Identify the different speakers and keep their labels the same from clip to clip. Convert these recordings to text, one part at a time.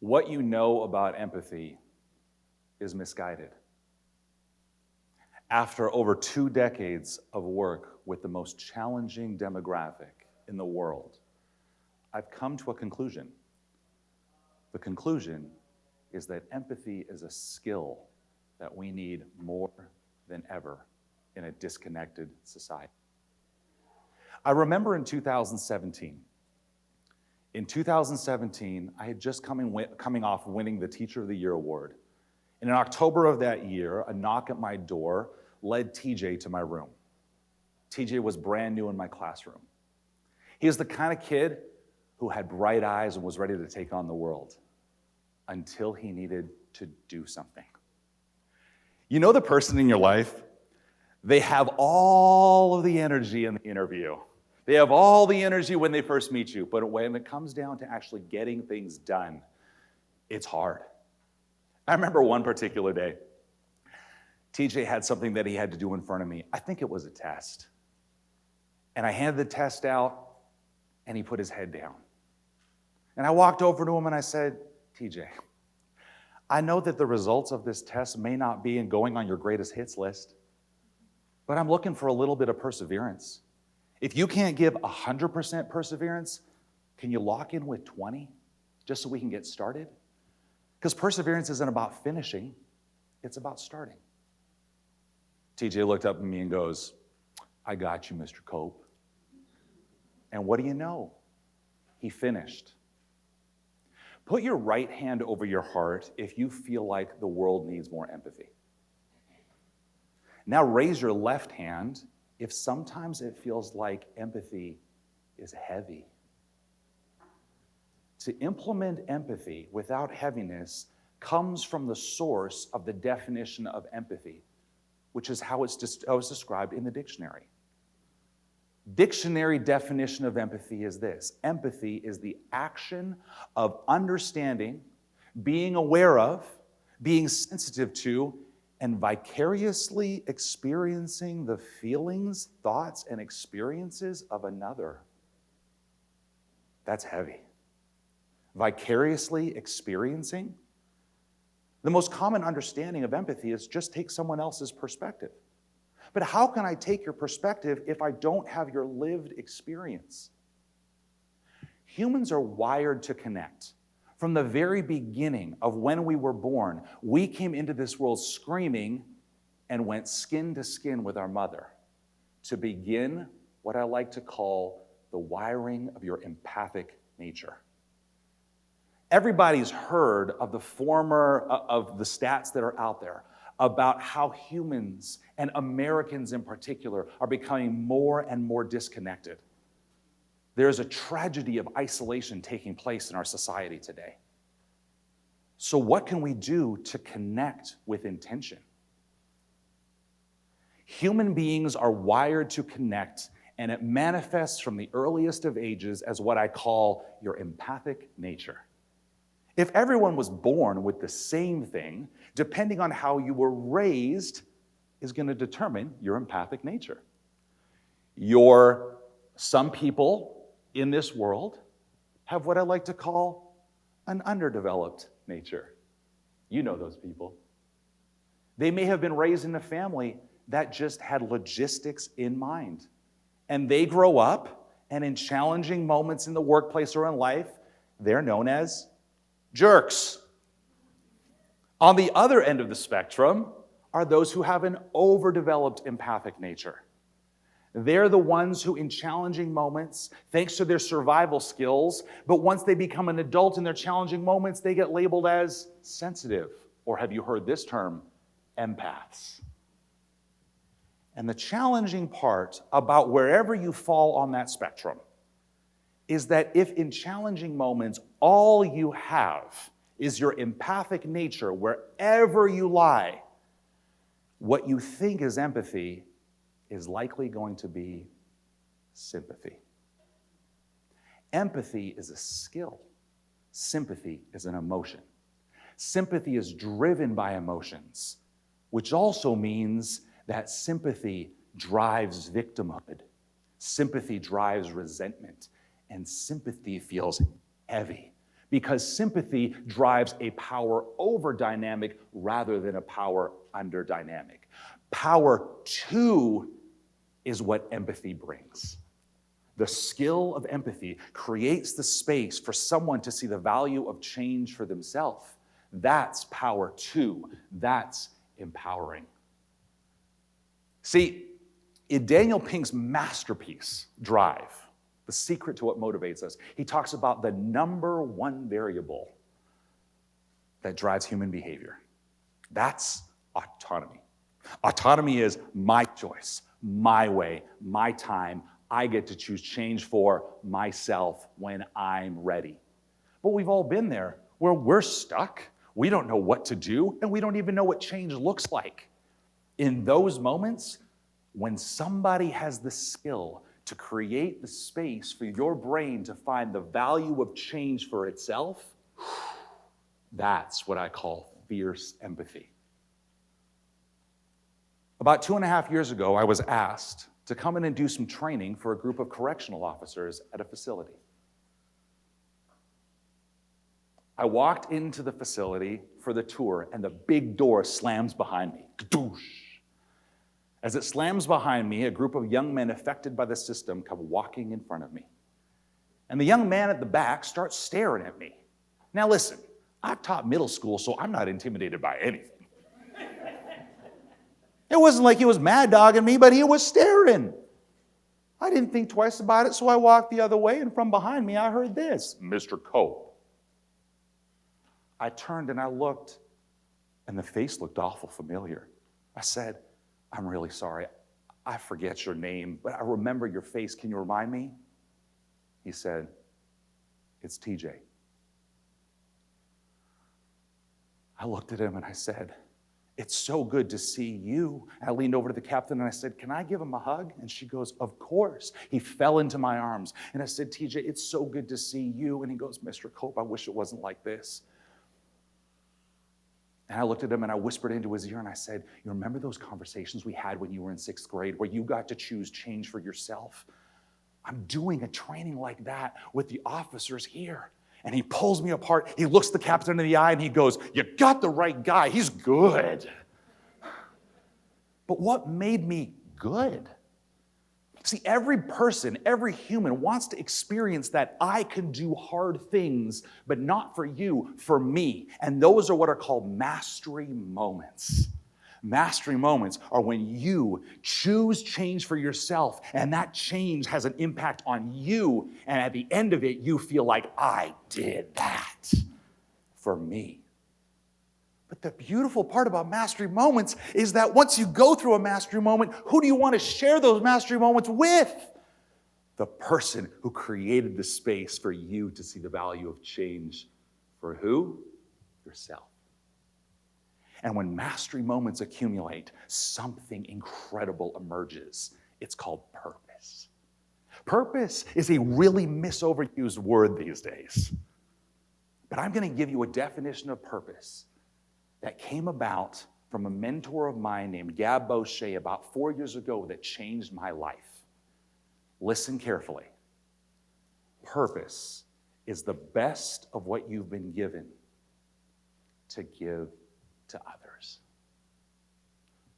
Speaker 1: What you know about empathy is misguided. After over 2 decades of work with the most challenging demographic in the world, I've come to a conclusion. The conclusion is that empathy is a skill that we need more than ever in a disconnected society. I remember in 2017. In 2017, I had just coming off winning the Teacher of the Year award. And in October of that year, a knock at my door led TJ to my room. TJ was brand new in my classroom. He was the kind of kid who had bright eyes and was ready to take on the world until he needed to do something. You know the person in your life? They have all of the energy in the interview. They have all the energy when they first meet you, but when it comes down to actually getting things done, it's hard. I remember one particular day, TJ had something that he had to do in front of me. I think it was a test. And I handed the test out, and he put his head down. And I walked over to him and I said, TJ, I know that the results of this test may not be in going on your greatest hits list, but I'm looking for a little bit of perseverance. If you can't give 100% perseverance, can you lock in with 20 just so we can get started? Because perseverance isn't about finishing, it's about starting. TJ looked up at me and goes, I got you, Mr. Cope. And what do you know? He finished. Put your right hand over your heart if you feel like the world needs more empathy. Now raise your left hand if sometimes it feels like empathy is heavy. To implement empathy without heaviness comes from the source of the definition of empathy, which is how it's described in the dictionary. Dictionary definition of empathy is this: empathy is the action of understanding, being aware of, being sensitive to, and vicariously experiencing the feelings, thoughts, and experiences of another. That's heavy. Vicariously experiencing. The most common understanding of empathy is just take someone else's perspective. But how can I take your perspective if I don't have your lived experience? Humans are wired to connect. From the very beginning of when we were born, we came into this world screaming and went skin to skin with our mother to begin what I like to call the wiring of your empathic nature. Everybody's heard of the stats that are out there about how humans, and Americans in particular, are becoming more and more disconnected. There's a tragedy of isolation taking place in our society today. So what can we do to connect with intention? Human beings are wired to connect, and it manifests from the earliest of ages as what I call your empathic nature. If everyone was born with the same thing, depending on how you were raised, is going to determine your empathic nature. Some people in this world have what I like to call an underdeveloped nature. You know those people. They may have been raised in a family that just had logistics in mind. And they grow up, and in challenging moments in the workplace or in life, they're known as jerks. On the other end of the spectrum are those who have an overdeveloped empathic nature. They're the ones who, in challenging moments, thanks to their survival skills, but once they become an adult in their challenging moments, they get labeled as sensitive, or have you heard this term, empaths. And the challenging part about wherever you fall on that spectrum is that if in challenging moments all you have is your empathic nature wherever you lie, what you think is empathy is likely going to be sympathy. Empathy is a skill. Sympathy is an emotion. Sympathy is driven by emotions, which also means that sympathy drives victimhood. Sympathy drives resentment. And sympathy feels heavy because sympathy drives a power over dynamic rather than a power under dynamic. Power to is what empathy brings. The skill of empathy creates the space for someone to see the value of change for themselves. That's power to. That's empowering. See, in Daniel Pink's masterpiece, Drive, the secret to what motivates us, he talks about the number one variable that drives human behavior. That's autonomy. Autonomy is my choice, my way, my time. I get to choose change for myself when I'm ready. But we've all been there where we're stuck. We don't know what to do, and we don't even know what change looks like. In those moments, when somebody has the skill to create the space for your brain to find the value of change for itself, that's what I call fierce empathy. About 2.5 years ago, I was asked to come in and do some training for a group of correctional officers at a facility. I walked into the facility for the tour, and the big door slams behind me. Kadoosh! As it slams behind me, a group of young men affected by the system come walking in front of me. And the young man at the back starts staring at me. Now listen, I've taught middle school, so I'm not intimidated by anything. It wasn't like he was mad dogging me, but he was staring. I didn't think twice about it, so I walked the other way, and from behind me I heard this, "Mr. Cope." I turned and I looked, and the face looked awful familiar. I said, "I'm really sorry. I forget your name, but I remember your face. Can you remind me?" He said, "It's TJ." I looked at him and I said, "It's so good to see you." I leaned over to the captain and I said, "Can I give him a hug?" And she goes, "Of course." He fell into my arms and I said, "TJ, it's so good to see you." And he goes, "Mr. Cope, I wish it wasn't like this." And I looked at him and I whispered into his ear and I said, "You remember those conversations we had when you were in 6th grade where you got to choose change for yourself? I'm doing a training like that with the officers here." And he pulls me apart. He looks the captain in the eye and he goes, "You got the right guy. He's good." But what made me good? See, every person, every human wants to experience that I can do hard things, but not for you, for me. And those are what are called mastery moments. Mastery moments are when you choose change for yourself, and that change has an impact on you, and at the end of it, you feel like, I did that for me. But the beautiful part about mastery moments is that once you go through a mastery moment, who do you want to share those mastery moments with? The person who created the space for you to see the value of change. For who? Yourself. And when mastery moments accumulate, something incredible emerges. It's called purpose. Purpose is a really misoverused word these days. But I'm going to give you a definition of purpose that came about from a mentor of mine named Gab Boucher about 4 years ago that changed my life. Listen carefully. Purpose is the best of what you've been given to give to others.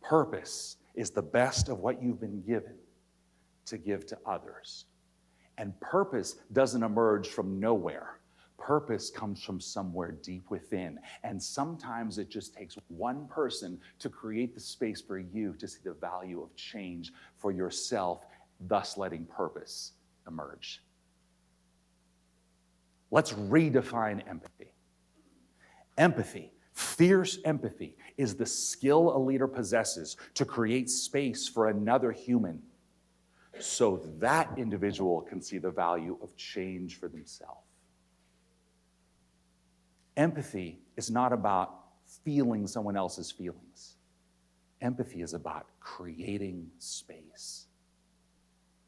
Speaker 1: Purpose is the best of what you've been given to give to others. And purpose doesn't emerge from nowhere. Purpose comes from somewhere deep within. And sometimes it just takes one person to create the space for you to see the value of change for yourself, thus letting purpose emerge. Let's redefine empathy. Empathy, fierce empathy, is the skill a leader possesses to create space for another human so that individual can see the value of change for themselves. Empathy is not about feeling someone else's feelings. Empathy is about creating space.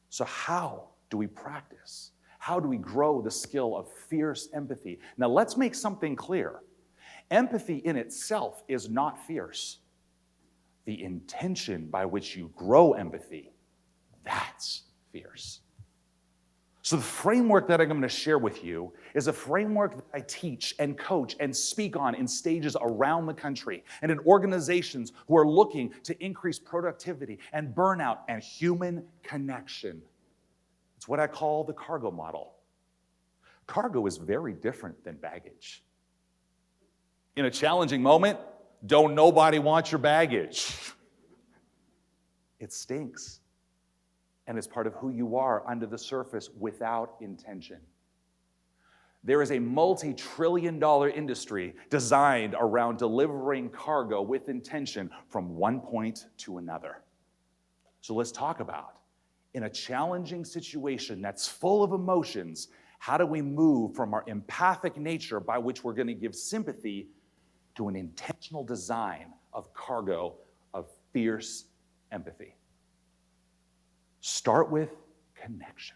Speaker 1: So how do we practice? How do we grow the skill of fierce empathy? Now let's make something clear. Empathy in itself is not fierce. The intention by which you grow empathy, that's fierce. So the framework that I'm going to share with you is a framework that I teach and coach and speak on in stages around the country and in organizations who are looking to increase productivity and burnout and human connection. It's what I call the cargo model. Cargo is very different than baggage. In a challenging moment, don't nobody want your baggage. It stinks. And it's part of who you are under the surface without intention. There is a multi-trillion-dollar industry designed around delivering cargo with intention from one point to another. So let's talk about, in a challenging situation that's full of emotions, how do we move from our empathic nature by which we're going to give sympathy to an intentional design of cargo of fierce empathy? Start with connection.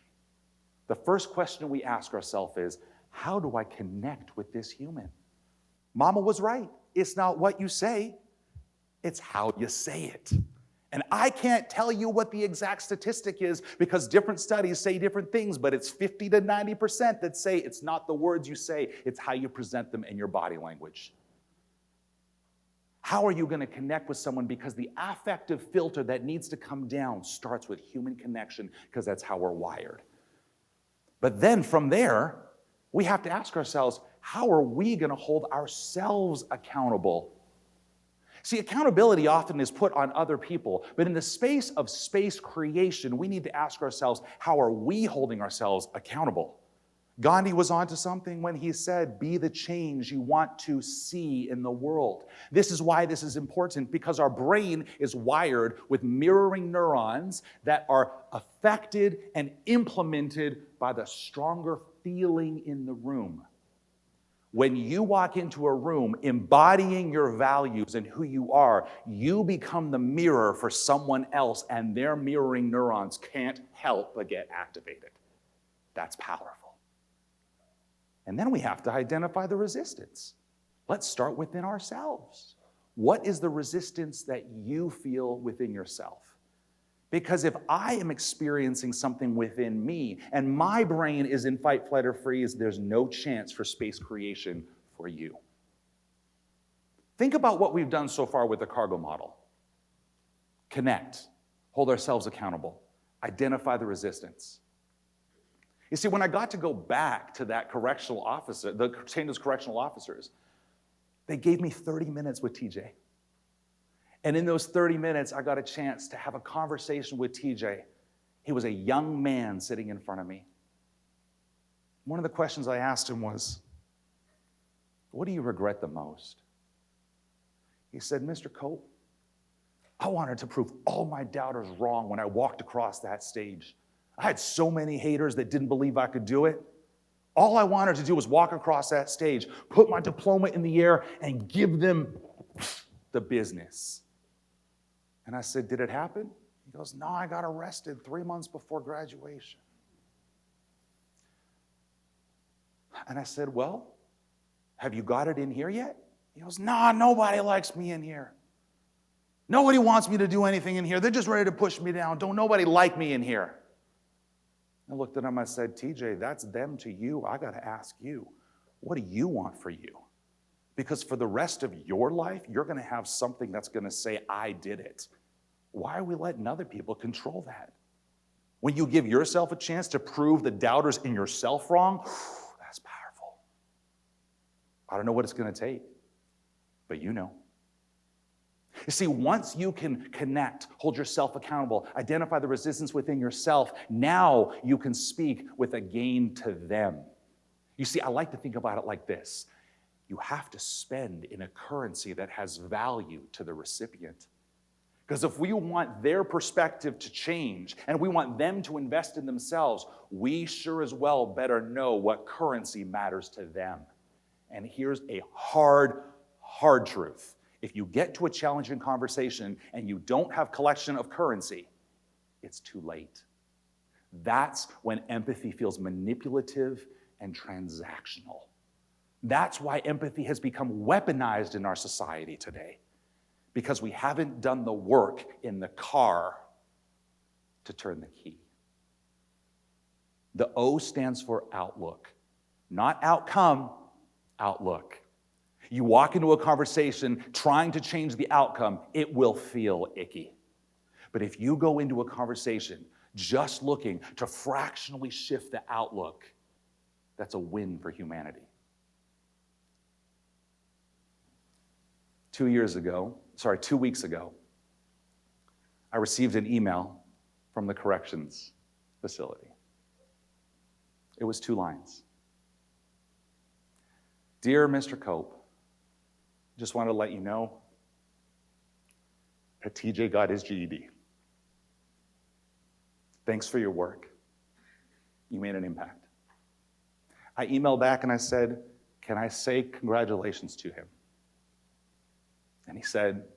Speaker 1: The first question we ask ourselves is, how do I connect with this human? Mama was right. It's not what you say, it's how you say it. And I can't tell you what the exact statistic is because different studies say different things, but it's 50 to 90% that say it's not the words you say, it's how you present them in your body language. How are you going to connect with someone? Because the affective filter that needs to come down starts with human connection, because that's how we're wired. But then from there, we have to ask ourselves, how are we going to hold ourselves accountable? See, accountability often is put on other people, but in the space of space creation, we need to ask ourselves, how are we holding ourselves accountable? Gandhi was onto something when he said, be the change you want to see in the world. This is why this is important, because our brain is wired with mirroring neurons that are affected and implemented by the stronger feeling in the room. When you walk into a room embodying your values and who you are, you become the mirror for someone else, and their mirroring neurons can't help but get activated. That's powerful. And then we have to identify the resistance. Let's start within ourselves. What is the resistance that you feel within yourself? Because if I am experiencing something within me and my brain is in fight, flight, or freeze, there's no chance for space creation for you. Think about what we've done so far with the cargo model. Connect, hold ourselves accountable, identify the resistance. You see, when I got to go back to that correctional officer, the St. Louis correctional officers, they gave me 30 minutes with TJ. And in those 30 minutes, I got a chance to have a conversation with TJ. He was a young man sitting in front of me. One of the questions I asked him was, what do you regret the most? He said, Mr. Cope, I wanted to prove all my doubters wrong when I walked across that stage. I had so many haters that didn't believe I could do it. All I wanted to do was walk across that stage, put my diploma in the air, and give them the business. And I said, did it happen? He goes, no, I got arrested 3 months before graduation. And I said, well, have you got it in here yet? He goes, nah, nobody likes me in here. Nobody wants me to do anything in here. They're just ready to push me down. Don't nobody like me in here. I looked at him, I said, TJ, that's them to you. I got to ask you, what do you want for you? Because for the rest of your life, you're going to have something that's going to say, I did it. Why are we letting other people control that? When you give yourself a chance to prove the doubters in yourself wrong, that's powerful. I don't know what it's going to take, but you know. You see, once you can connect, hold yourself accountable, identify the resistance within yourself, now you can speak with a gain to them. You see, I like to think about it like this. You have to spend in a currency that has value to the recipient. Because if we want their perspective to change and we want them to invest in themselves, we sure as well better know what currency matters to them. And here's a hard truth. If you get to a challenging conversation and you don't have collection of currency, it's too late. That's when empathy feels manipulative and transactional. That's why empathy has become weaponized in our society today, because we haven't done the work in the car to turn the key. The O stands for outlook, not outcome, outlook. You walk into a conversation trying to change the outcome, it will feel icky. But if you go into a conversation just looking to fractionally shift the outlook, that's a win for humanity. 2 weeks ago, I received an email from the corrections facility. It was 2 lines. Dear Mr. Cope, just wanted to let you know that TJ got his GED. Thanks for your work. You made an impact. I emailed back and I said, can I say congratulations to him? And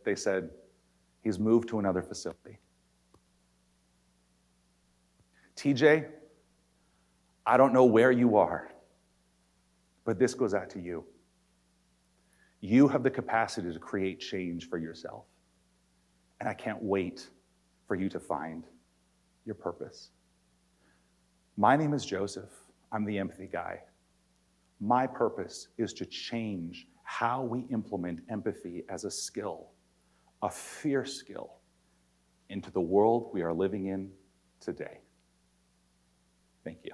Speaker 1: they said, he's moved to another facility. TJ, I don't know where you are, but this goes out to you. You have the capacity to create change for yourself. And I can't wait for you to find your purpose. My name is Joseph. I'm the empathy guy. My purpose is to change how we implement empathy as a skill, a fierce skill, into the world we are living in today. Thank you.